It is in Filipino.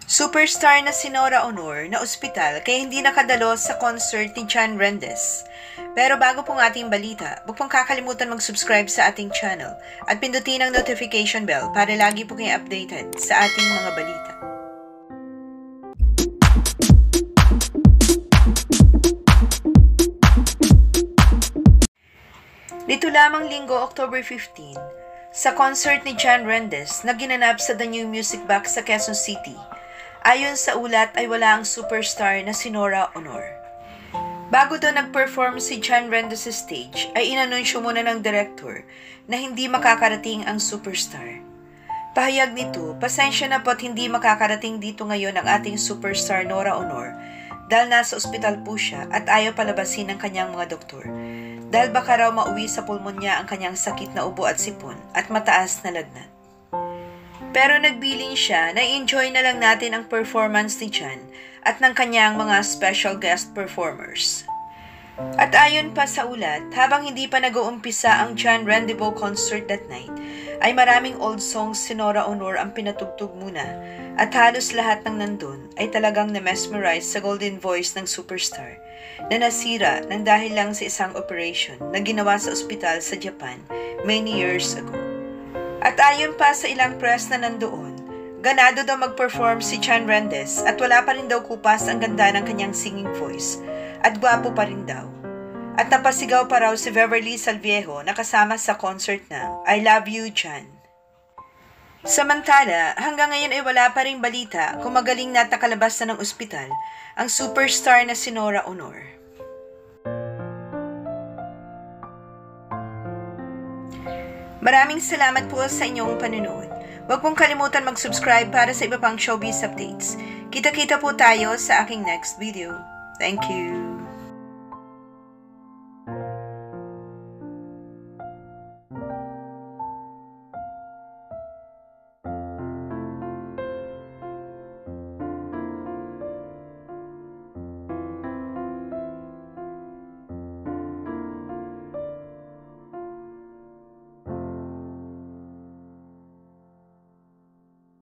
Superstar na si Nora Aunor na ospital kaya hindi nakadalo sa concert ni Shawn Mendes. Pero bago pong ating balita, huwag pong kakalimutan mag-subscribe sa ating channel at pindutin ang notification bell para lagi po kayo updated sa ating mga balita. Nito lamang Linggo, October 15, sa concert ni Shawn Mendes na ginanap sa The New Music Box sa Quezon City, ayon sa ulat ay wala ang superstar na si Nora Aunor. Bago daw nag-perform si Shawn Mendes sa stage, ay inanunsyo muna ng director na hindi makakarating ang superstar. Pahayag nito, pasensya na po't hindi makakarating dito ngayon ang ating superstar Nora Aunor dahil nasa ospital po siya at ayaw palabasin ng kanyang mga doktor. Dahil baka raw mauwi sa pulmonya ang kanyang sakit na ubo at sipon at mataas na lagnat. Pero nagbiling siya na enjoy na lang natin ang performance ni Shawn at ng kanyang mga special guest performers. At ayon pa sa ulat, habang hindi pa nag-uumpisa ang Shawn Rendezvous concert that night, ay maraming old songs si Nora Aunor ang pinatugtog muna at halos lahat ng nandun ay talagang na-mesmerize sa golden voice ng superstar na nasira ng dahil lang sa isang operation na ginawa sa ospital sa Japan many years ago. At ayon pa sa ilang press na nandoon, ganado daw mag-perform si Shawn Mendes at wala pa rin daw kupas ang ganda ng kanyang singing voice at gwapo pa rin daw. At napasigaw pa raw si Beverly Salviejo na kasama sa concert na I Love You, Shawn. Samantala, hanggang ngayon ay wala pa ring balita kung magaling na nakalabas na ng ospital ang superstar na si Nora Aunor. Maraming salamat po sa inyong panunood. Huwag pong kalimutan mag-subscribe para sa iba pang showbiz updates. Kita-kita po tayo sa aking next video. Thank you!